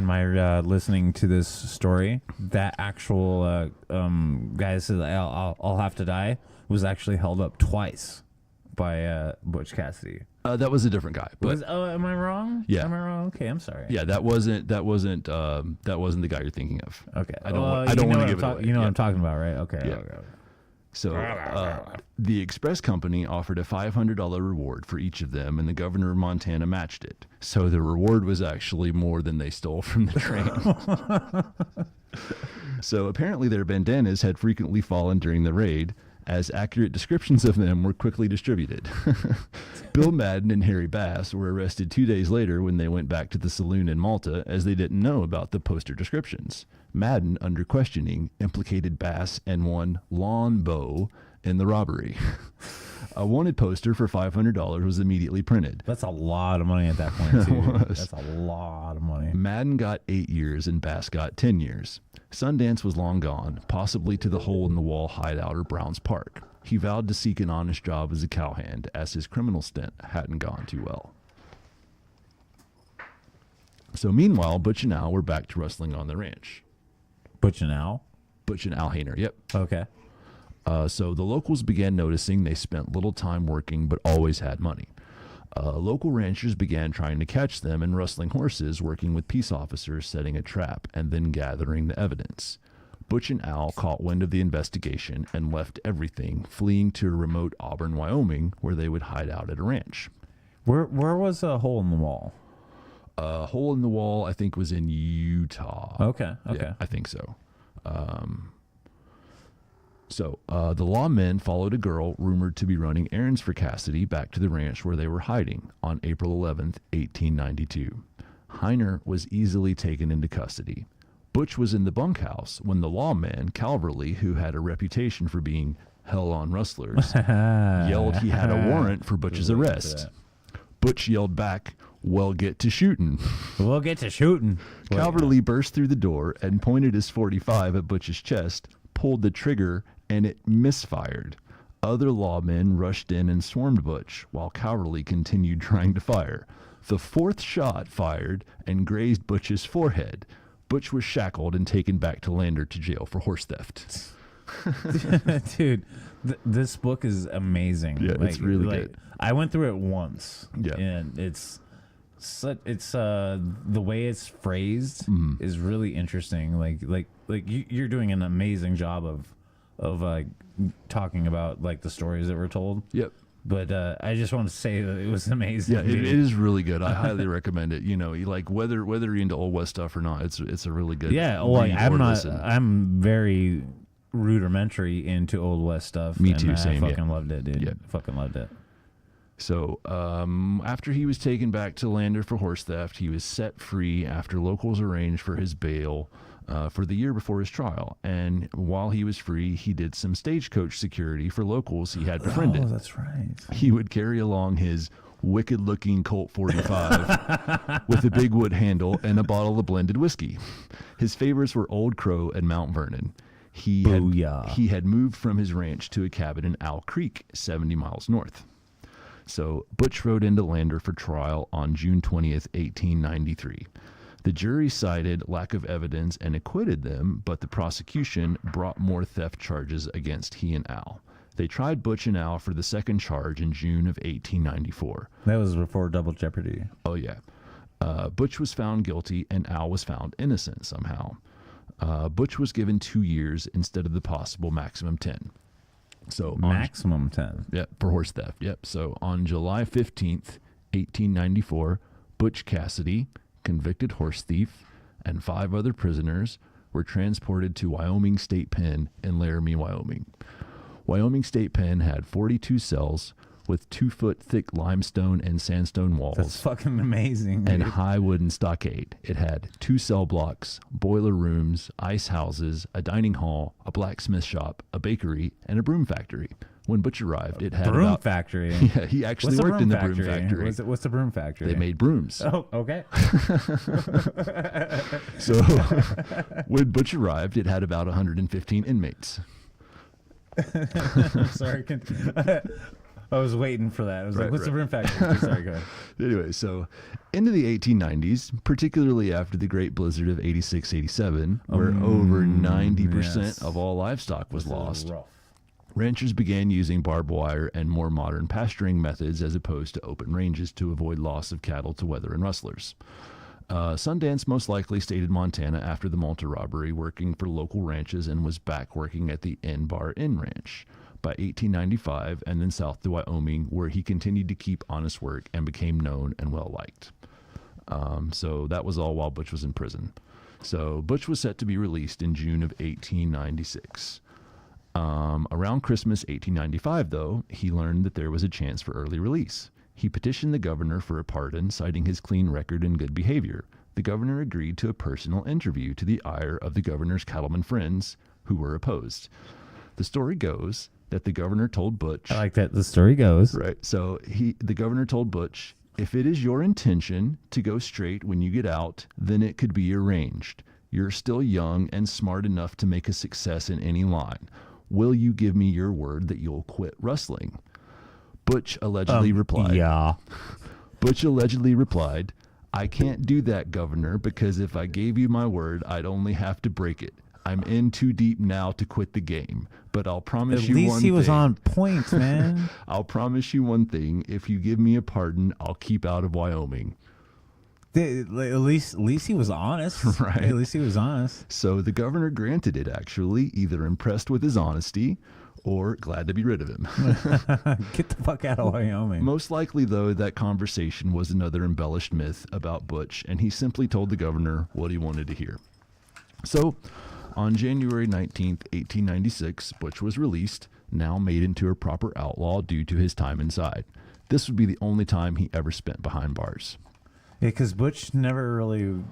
my listening to this story, that actual guy that said I'll have to die was actually held up twice by Butch Cassidy. That was a different guy. But Am I wrong? Yeah. Am I wrong? Okay, I'm sorry. yeah, that wasn't the guy you're thinking of. Okay. I don't want to give it away. You know what Yeah. I'm talking about, right? Okay. Yeah. Okay. So the express company offered a $500 reward for each of them, and the governor of Montana matched it. So the reward was actually more than they stole from the train. So apparently their bandanas had frequently fallen during the raid, as accurate descriptions of them were quickly distributed. Bill Madden and Harry Bass were arrested 2 days later when they went back to the saloon in Malta, as they didn't know about the poster descriptions. Madden, under questioning, implicated Bass and one Longabaugh in the robbery. A wanted poster for $500 was immediately printed. That's a lot of money at that point, too. It was. That's a lot of money. Madden got 8 years and Bass got 10 years. Sundance was long gone, possibly to the hole-in-the-wall hideout or Browns Park. He vowed to seek an honest job as a cowhand, as his criminal stint hadn't gone too well. So meanwhile, Butch and Al were back to rustling on the ranch. Butch and Al? Butch and Al Hainer, yep. Okay. So the locals began noticing they spent little time working but always had money. Local ranchers began trying to catch them and rustling horses, working with peace officers setting a trap and then gathering the evidence. Butch and Al caught wind of the investigation and left everything, fleeing to remote Auburn, Wyoming, where they would hide out at a ranch. Where was a hole in the wall? A hole in the wall, I think, was in Utah. Okay. Yeah, I think so. The lawmen followed a girl rumored to be running errands for Cassidy back to the ranch where they were hiding on April 11th, 1892. Heiner was easily taken into custody. Butch was in the bunkhouse when the lawman, Calverley, who had a reputation for being hell on rustlers, yelled he had a warrant for Butch's arrest. Butch yelled back, "Well, get to shooting." We'll get to shooting. Calverley burst through the door and pointed his .45 at Butch's chest, pulled the trigger, and it misfired. Other lawmen rushed in and swarmed Butch, while Calverley continued trying to fire. The fourth shot fired and grazed Butch's forehead. Butch was shackled and taken back to Lander to jail for horse theft. Dude, this book is amazing. Yeah, it's really good. I went through it once. Yeah. And it's the way it's phrased is really interesting. You're doing an amazing job of talking about like the stories that were told. Yep. But I just want to say that it was amazing. Yeah, it is really good. I highly recommend it. You know, you like whether you're into Old West stuff or not, it's a really good. Yeah, well, read or listen. I'm very rudimentary into Old West stuff. Me too. Same. I fucking loved it, dude. Yeah. Fucking loved it. So after he was taken back to Lander for horse theft, he was set free after locals arranged for his bail for the year before his trial. And while he was free, he did some stagecoach security for locals he had befriended. Oh, that's right. He would carry along his wicked-looking Colt 45 with a big wood handle and a bottle of blended whiskey. His favorites were Old Crow and Mount Vernon. He had moved from his ranch to a cabin in Owl Creek, 70 miles north. So Butch rode into Lander for trial on June 20th, 1893. The jury cited lack of evidence and acquitted them, but the prosecution brought more theft charges against he and Al. They tried Butch and Al for the second charge in June of 1894. That was before Double Jeopardy. Oh, yeah. Butch was found guilty and Al was found innocent somehow. Butch was given 2 years instead of the possible maximum 10. So maximum 10. Yeah, for horse theft. Yep. So on July 15th, 1894, Butch Cassidy, convicted horse thief, and 5 other prisoners were transported to Wyoming State Pen in Laramie, Wyoming. Wyoming State Pen had 42 cells with 2-foot thick limestone and sandstone walls. That's fucking amazing. And dude. high wooden stockade. It had 2 cell blocks, boiler rooms, ice houses, a dining hall, a blacksmith shop, a bakery, and a broom factory. When Butch arrived, it had broom factory. Yeah, he actually worked in the broom factory. What's the broom factory? They made brooms. Oh, okay. So when Butch arrived, it had about 115 inmates. I'm sorry. I was waiting for that. I was like, what's the broom factory? Sorry, go ahead. Anyway, so into the 1890s, particularly after the Great Blizzard of 86-87, where over 90% of all livestock was lost, ranchers began using barbed wire and more modern pasturing methods as opposed to open ranges to avoid loss of cattle to weather and rustlers. Sundance most likely stayed in Montana after the Malta robbery, working for local ranches, and was back working at the N-Bar Inn Ranch by 1895, and then south to Wyoming, where he continued to keep honest work and became known and well-liked. So that was all while Butch was in prison. So Butch was set to be released in June of 1896. Around Christmas 1895, though, he learned that there was a chance for early release. He petitioned the governor for a pardon, citing his clean record and good behavior. The governor agreed to a personal interview, to the ire of the governor's cattlemen friends, who were opposed. The story goes that the governor told Butch... I like that the story goes. Right. So the governor told Butch, if it is your intention to go straight when you get out, then it could be arranged. You're still young and smart enough to make a success in any line. will you give me your word that you'll quit rustling? Butch allegedly replied. Yeah. Butch allegedly replied, I can't do that, Governor, because if I gave you my word, I'd only have to break it. I'm in too deep now to quit the game, but I'll promise At you one thing. least he was on point, man. I'll promise you one thing. If you give me a pardon, I'll keep out of Wyoming. At least he was honest. Right. At least he was honest. So the governor granted it, actually, either impressed with his honesty or glad to be rid of him. Get the fuck out of Wyoming. Most likely, though, that conversation was another embellished myth about Butch, and he simply told the governor what he wanted to hear. So, on January 19th, 1896, Butch was released, now made into a proper outlaw due to his time inside. This would be the only time he ever spent behind bars. Yeah, because Butch never really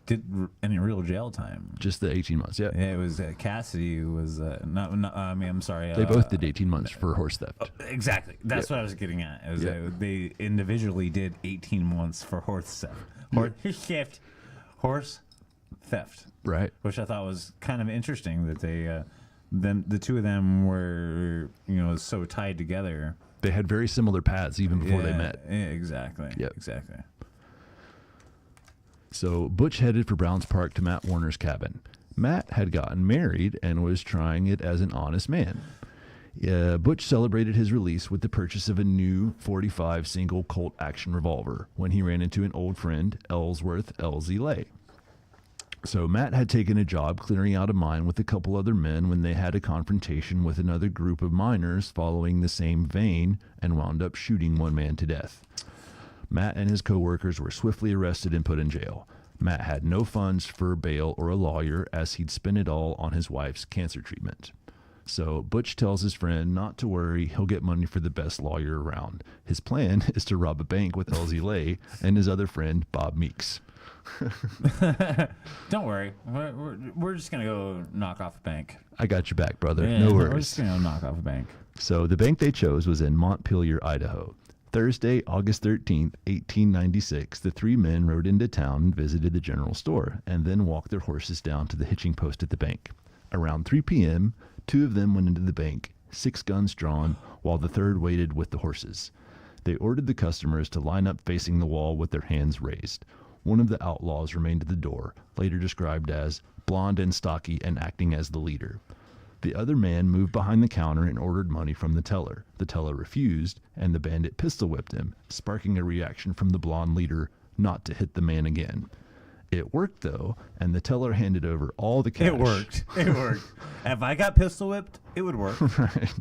did any real jail time. Just the 18 months, yeah. Yeah, it was Cassidy who was not. I mean, I'm sorry. They both did 18 months for horse theft. Exactly. That's what I was getting at. It was, they individually did 18 months for horse theft. Horse theft. Right. Which I thought was kind of interesting that they, the two of them were, so tied together. They had very similar paths even before they met. Yeah, exactly. Yep. Exactly. So Butch headed for Browns Park to Matt Warner's cabin. Matt had gotten married and was trying it as an honest man. Butch celebrated his release with the purchase of a new .45 single Colt action revolver when he ran into an old friend, Ellsworth Elsie Lay. So Matt had taken a job clearing out a mine with a couple other men when they had a confrontation with another group of miners following the same vein and wound up shooting one man to death. Matt and his co-workers were swiftly arrested and put in jail. Matt had no funds for bail or a lawyer as he'd spent it all on his wife's cancer treatment. So Butch tells his friend not to worry, he'll get money for the best lawyer around. His plan is to rob a bank with Elsie Lay and his other friend, Bob Meeks. Don't worry. We're just going to go knock off a bank. I got your back, brother. Yeah, no worries. We're just going to knock off a bank. So the bank they chose was in Montpelier, Idaho. Thursday, August 13th, 1896, the three men rode into town and visited the general store, and then walked their horses down to the hitching post at the bank. Around 3 p.m., two of them went into the bank, 6 guns drawn, while the third waited with the horses. They ordered the customers to line up facing the wall with their hands raised. One of the outlaws remained at the door, later described as blonde and stocky and acting as the leader. The other man moved behind the counter and ordered money from the teller. The teller refused, and the bandit pistol whipped him, sparking a reaction from the blonde leader not to hit the man again. It worked, though, and the teller handed over all the cash. It worked. If I got pistol whipped, it would work. Right.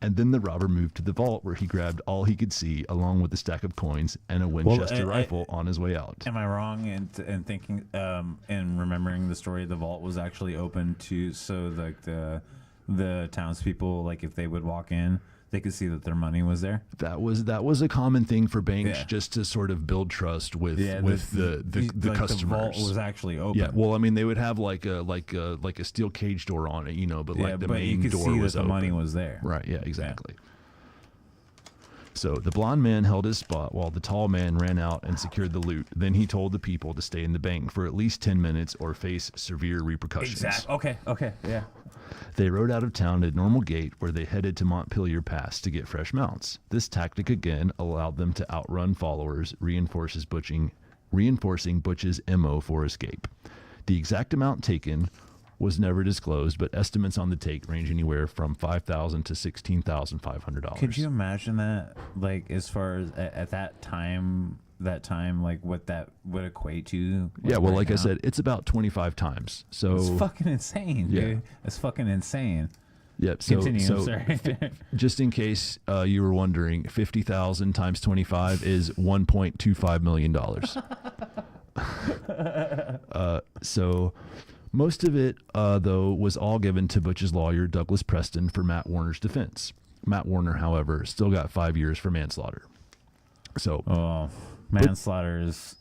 And then the robber moved to the vault where he grabbed all he could see, along with a stack of coins and a Winchester rifle on his way out. Am I wrong in thinking, in remembering the story, the vault was actually open to, so like the townspeople, like if they would walk in, they could see that their money was there? That was a common thing for banks, just to sort of build trust with the customers. The vault was actually open. Yeah, well, I mean, they would have like a steel cage door on it, but like the main you could door see was that the open. money was there. Right. Yeah. Exactly. So the blonde man held his spot while the tall man ran out and secured the loot. Then he told the people to stay in the bank for at least 10 minutes or face severe repercussions. Exactly. Okay. Yeah. They rode out of town at normal gait where they headed to Montpelier Pass to get fresh mounts. This tactic again allowed them to outrun followers, reinforcing Butch's MO for escape. The exact amount taken was never disclosed, but estimates on the take range anywhere from $5,000 to $16,500. Could you imagine that, like, as far as at that time, like what that would equate to? Yeah, well, like now? I said, it's about 25 times. So it's fucking insane, yeah. dude. It's fucking insane. Yep. So, Continue, I'm sorry. Just in case you were wondering, 50,000 times 25 is $1.25 million. So most of it, though, was all given to Butch's lawyer, Douglas Preston, for Matt Warner's defense. Matt Warner, however, still got 5 years for manslaughter. So, manslaughter is.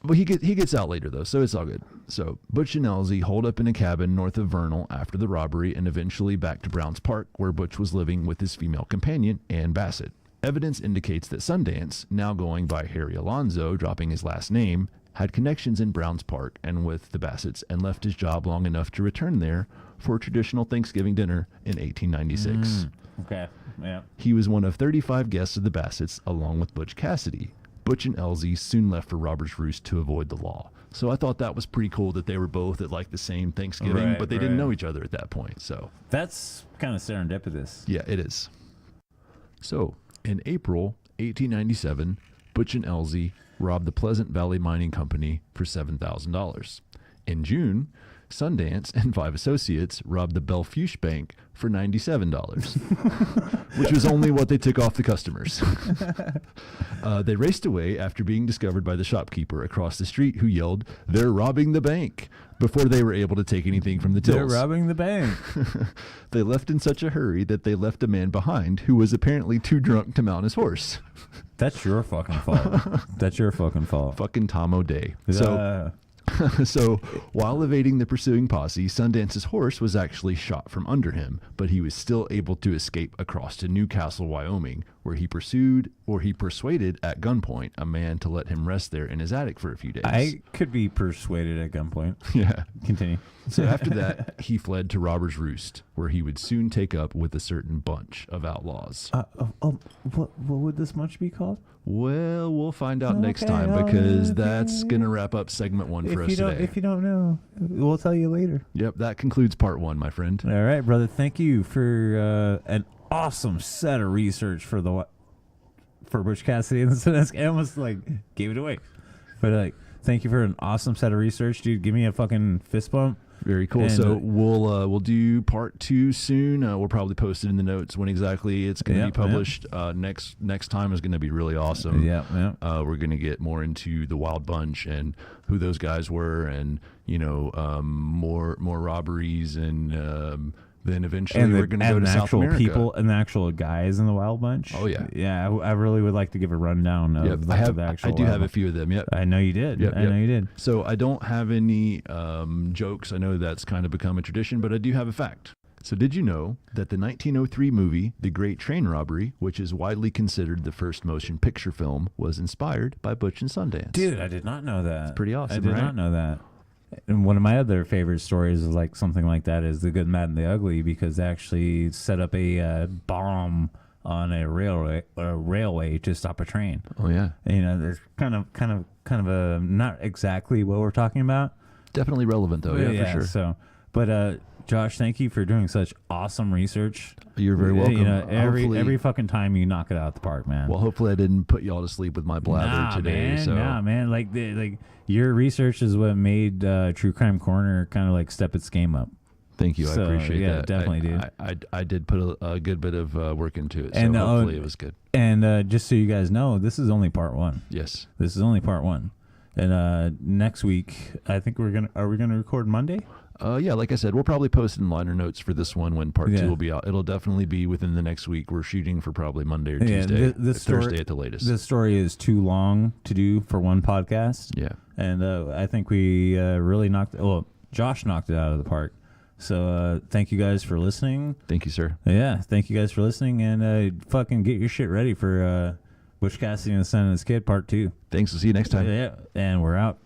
Well, he gets out later, though, so it's all good. So Butch and Elsie holed up in a cabin north of Vernal after the robbery and eventually back to Browns Park, where Butch was living with his female companion, Ann Bassett. Evidence indicates that Sundance, now going by Harry Alonzo, dropping his last name, had connections in Browns Park and with the Bassetts and left his job long enough to return there for a traditional Thanksgiving dinner in 1896. Okay. Yeah. He was one of 35 guests of the Bassets, along with Butch Cassidy. Butch and Elsie soon left for Robber's Roost to avoid the law. So I thought that was pretty cool that they were both at like the same Thanksgiving, Right, but they didn't right. know each other at that point. So That's kind of serendipitous. yeah, it is. So in April 1897, Butch and Elsie robbed the Pleasant Valley Mining Company for $7,000. In June, Sundance and 5 associates robbed the Belfuche Bank for $97, which was only what they took off the customers. They raced away after being discovered by the shopkeeper across the street, who yelled, "They're robbing the bank," before they were able to take anything from the tills. They're robbing the bank. They left in such a hurry that they left a man behind who was apparently too drunk to mount his horse. That's your fucking fault. That's your fucking fault. Fucking Tom O'Day. So while evading the pursuing posse, Sundance's horse was actually shot from under him, but he was still able to escape across to Newcastle, Wyoming, where he persuaded at gunpoint a man to let him rest there in his attic for a few days. I could be persuaded at gunpoint. Yeah. Continue. So after that, he fled to Robber's Roost, where he would soon take up with a certain bunch of outlaws. What would this much be called? Well, we'll find out next Okay, time, oh, because yeah, that's yeah. going to wrap up segment 1 for us today. If you don't know, we'll tell you later. Yep, that concludes part 1, my friend. All right, brother. Thank you for an awesome set of research for Butch Cassidy and the Sundance. I almost like gave it away, but like, thank you for an awesome set of research, dude. Give me a fucking fist bump. Very cool. And, So we'll do part 2 soon. We'll probably post it in the notes when exactly it's going to be published. Next time is going to be really awesome. Yeah. We're going to get more into the Wild Bunch and who those guys were, and more robberies, and then eventually we're going to go to South America. People and the actual guys in the Wild Bunch. Oh yeah. Yeah. I really would like to give a rundown of Yep. the actual. I do Wild have a Bunch. few of them. Yep. I know you did. Yep, I know you did. So I don't have any jokes. I know that's kind of become a tradition, but I do have a fact. So did you know that the 1903 movie, The Great Train Robbery, which is widely considered the first motion picture film, was inspired by Butch and Sundance? Dude, I did not know that. It's pretty awesome, I did right? not know that. And one of my other favorite stories is like something like that is The Good, Mad, and the Ugly, because they actually set up a bomb on a railway to stop a train. Oh yeah. And, there's kind of a not exactly what we're talking about. Definitely relevant though. Yeah, for sure. So, but Josh, thank you for doing such awesome research. You're very welcome. Every fucking time you knock it out the park, man. Well, hopefully I didn't put y'all to sleep with my blather today. Man. Like your research is what made True Crime Corner kind of like step its game up. Thank you. I appreciate that. Definitely, dude. I did put a good bit of work into it, so And, hopefully it was good. And just so you guys know, this is only part 1. Yes. This is only part 1. And next week, I think are we gonna record Monday? Yeah, like I said, we'll probably post in liner notes for this one when part 2 will be out. It'll definitely be within the next week. We're shooting for probably Monday or Tuesday, Thursday at the latest. This story is too long to do for one podcast. Yeah. And I think we really Josh knocked it out of the park. So thank you guys for listening. Thank you, sir. Yeah, thank you guys for listening, and fucking get your shit ready for Butch Cassidy and the Sundance Kid Part 2. Thanks. We'll see you next time. Yeah, and we're out.